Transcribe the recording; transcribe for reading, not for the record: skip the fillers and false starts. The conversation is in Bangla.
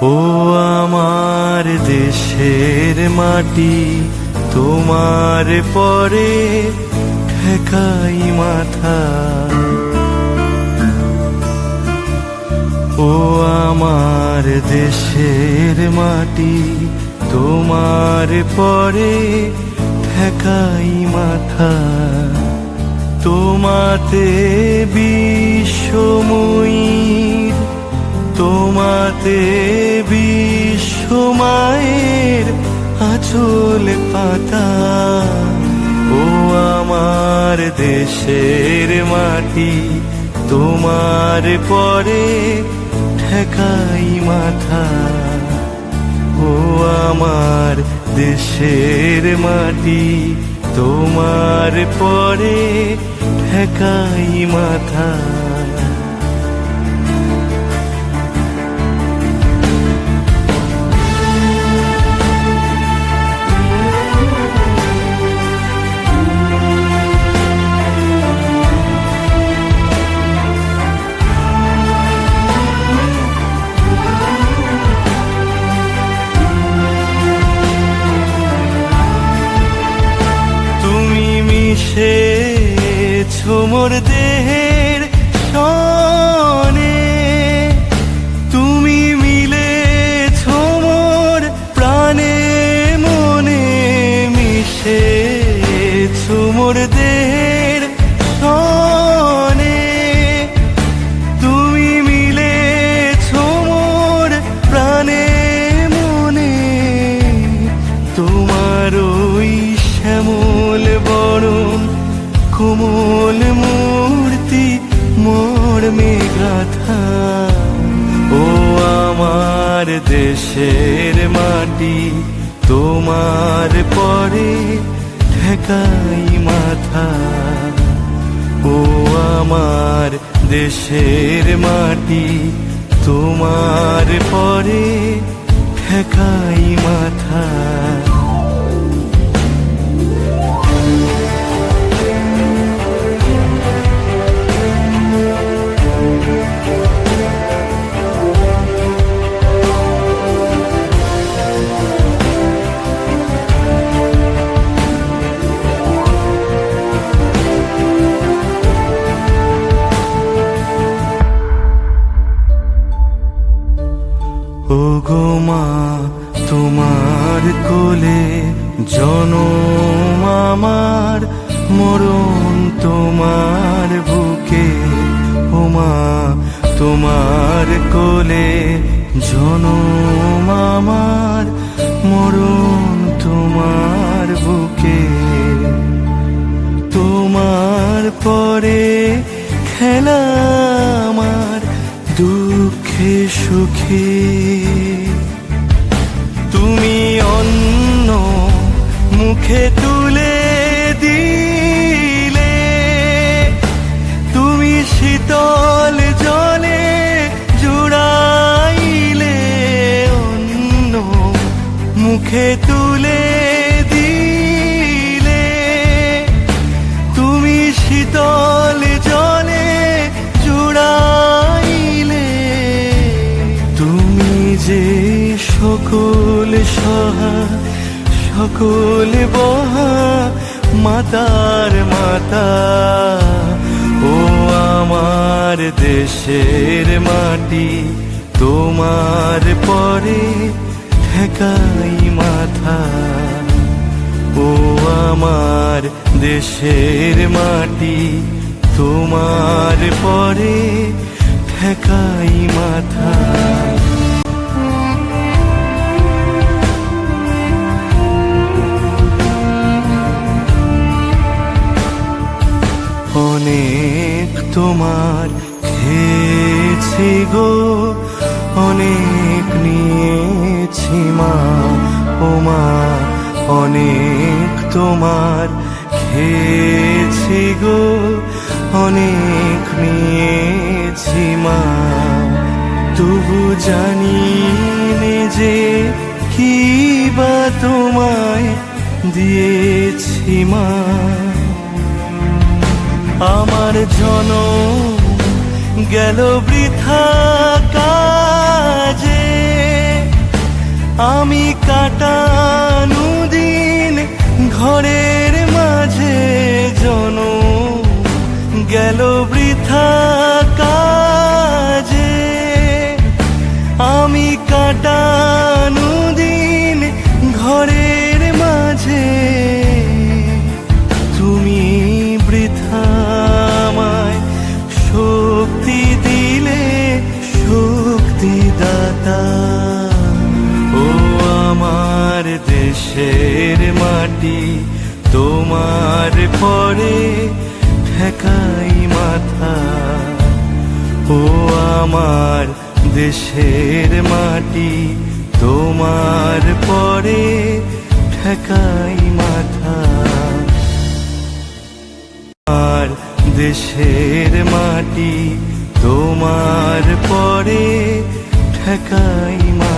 ও আমার দেশের মাটি, তোমার পরে ঠেকাই মাথা। ও আমার দেশের মাটি, তোমার পরে ঠেকাই মাথা। তোমাতে বিশ্বময়ীর, তোমাতে বিশ্বমায়ের আঁচল পাতা। ও আমার দেশের মাটি, তোমার পরে ঠেকাই মাথা। ও আমার দেশের মাটি, তোমার পরে ঠেকাই মাথা। মিশেছো মোর দেহের সনে, তুমি মিলেছো মোর প্রাণে মনে। মিশেছো মোর দেহের সনে, তুমি মিলেছো মোর প্রাণে মনে। তোমার ওই শ্যামল বরণ কোমল মূর্তি মর্মে গাথা। ও আমার দেশের মাটি, তোমার পরে ঠেকাই মাথা। ও আমার দেশের মাটি, তোমার পরে ঠেকাই মাথা। ও গো মা, তোমার কোলে জনম আমার, মরণ তোমার বুকে। ও মা, তোমার কোলে জনম আমার, মরণ তোমার বুকে। তোমার পরে খেলা আমার দুঃখে সুখে। তুমি অন্ন মুখে তুলে দিলে, তুমি শীতল জলে জুড়াইলে। অন্ন মুখে তুলে দিলে, তুমি শীতল জলে জুড়াইলে। তুমি যে সকল সহা সকল বহা মাতার মাতা। ও আমার দেশের মাটি, তোমার পরে ঠেকাই মাথা। ও আমার দেশের মাটি, তোমার পরে ঠেকাই মাথা। অনেক তোমার খেয়েছি গো, অনেক নিয়েছি মা। ও মা, অনেক তোমার খেয়েছি গো, অনেক নিয়েছি মা। তবু জানি নে যে কি বা তোমায় দিয়েছি মা। আমার জনম গেল বৃথা কাজে, আমি কাটানো দিন ঘরের মাঝে জনম গেল বৃথা কাজে। আমি কাটানো দিন ঘরের মাঝে, তুমি বৃথা আমায় শক্তি দিলে শক্তিদাতা। ও আমার দেশের মাটি, তোমার পরে ঠেকাই মাথা। ও আমার দেশের মাটি, তোমার পরে ঠেকাই মাথা। আমার দেশের মাটি, তোমার পরে ঠেকাই মাথা।